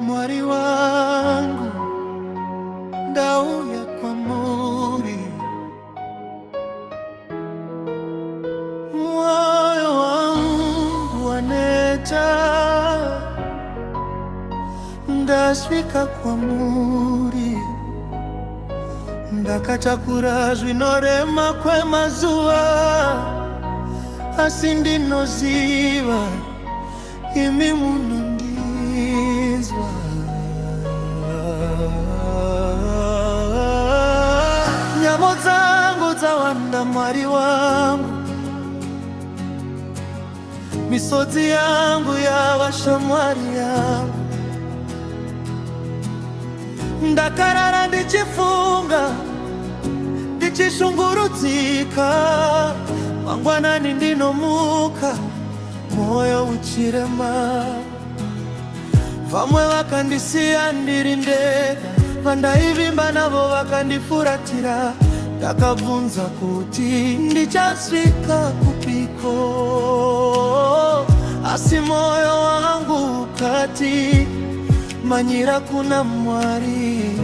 Mwari wangu ndauya kwa muri, moyo wangu waneta, ndasvika kwa muri, ndakachakura zvinorema kwemazuva, asi ndinoziva imi munondinzwa. Nyamo dzangu dzawanda Mwari wangu, misodzi yangu yavasha Mwari yangu. Ndakarara ndichifunga, ndichishungurudzika, mangwanani ndinomuka, moyo uchirema. Vamwe vakandisiya ndiri ndega, vandaivimba navo vakandifuratira. Ndakabvunza kuti ndichasvika kupiko, asi moyo wangu ukati manyira kuna Mwari.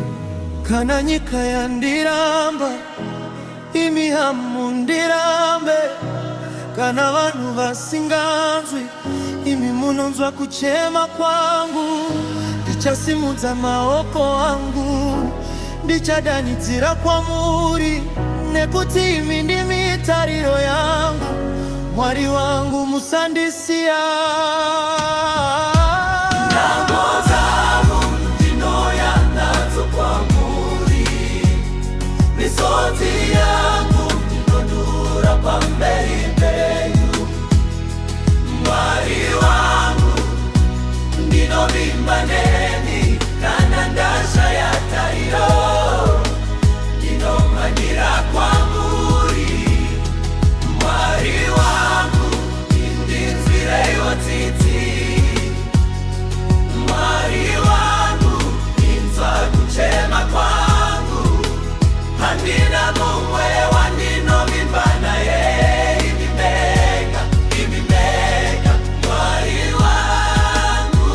Kana nyika yandiramba, imi hamundirambe. Kana vanhu vasinganzwi, imi munonzwa kuchema kwangu. Ndichasimudza maoko angu, ndichadanidzira kwamuri, nekuti imi ndimi tariro yangu. Mwari wangu musandisiya. Misodzi yangu ndinodura pamberi penyu. Mwari wangu ndinovimba nemi, kana ndashaya tariro, ndinomhanyira kwamuri. Mwari wangu ndinzwireiwo tsitsi. Mwari wangu inzwa kuchema kwangu, handina mumwe wandinovimba naye. Imimega Mwari wangu.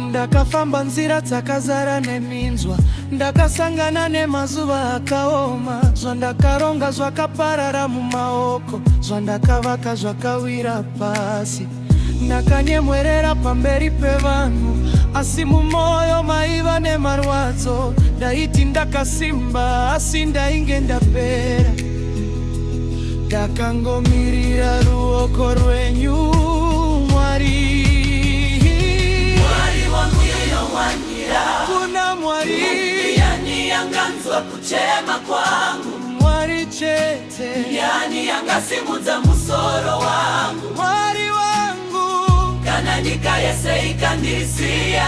Ndakafamba nzira dzakazara neminzwa, ndakasangana nemazuva akaoma. Zvandakaronga zvakaparara mumaoko, zvandakavaka zvakawira pasi. Ndakanyemwerera pamberi pevanhu, asi mumwoyo maiva nemarwadzo. Ndaiti ndakasimba, asi ndainge ndapera. Ndakangomirira ruoko rwenyu Mwari. Mwari wangu yeyowanyira, kuna Mwari yani yanganzwa kuchema kwangu. Mwari chete yani yangasimudza musoro wangu. Mwari wangu kana nyika yese ikandisiya.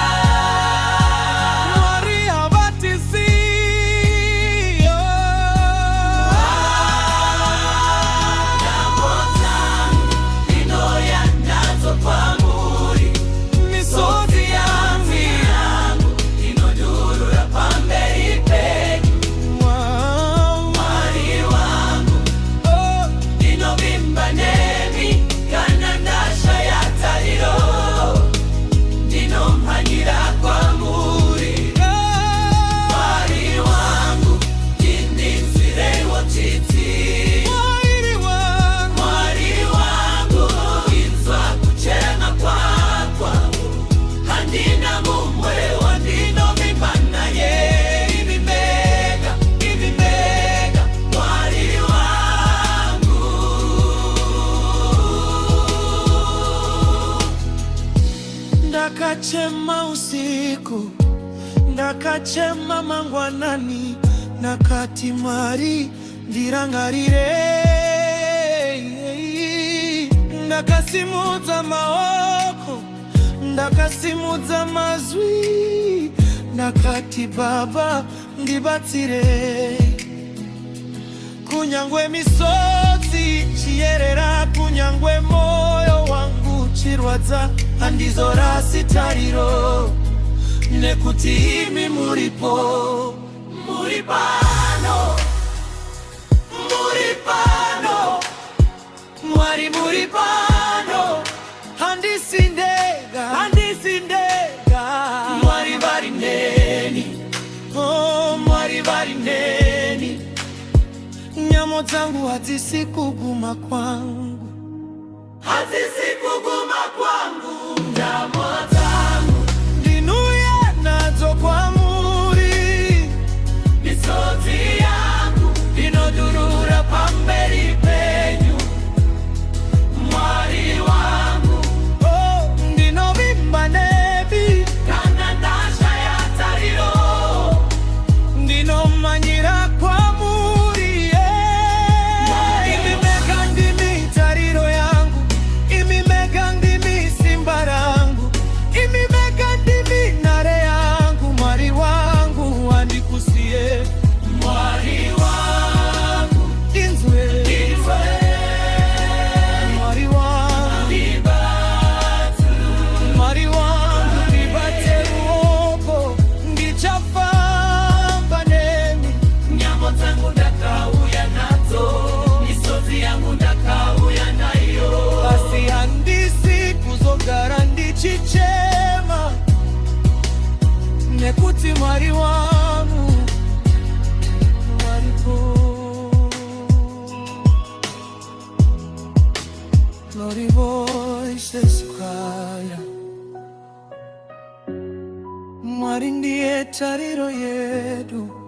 Mwari havatisiya. Nyamo dzangu ndinoya nadzo kwamuri, misodzi yangu inodurura pamberi penyu. Mwari wangu ndinovimba nemi, kana ndashaya tariro, ndinomhanyira kwamuri. Mwari wangu ndinzwireiwo tsitsi. Mwari wangu inzwa kuchema kwangu, handina mumwe wandinovimba naye. Imimega Mwari wangu. Ndakachema usiku, ndakachema mangwanani, nakati Mwari ndirangarire. Ndakasimudza maoko, ndakasimudza mazwi, nakati Baba ndibatsire. Kunyangwe misodzi chiyerera, kunyangwe moyo wangu chirwadza, handizorasi tariro, nekuti imi muripo. Muri pano, muri pano. Mwari zangu hazisikuguma kwangu, hazisikuguma kwangu, ndamo zangu ndinuye nazo kwa muri, misozi yangu inodurura pamberi penyu, mwari wangu ndinovimba nebi kana ndasha ya tariro, ndinomanyira kwa chichema nekuti mwari wangu mwaripo Glory Voices Choir. Mwari ndiye tariro yedu.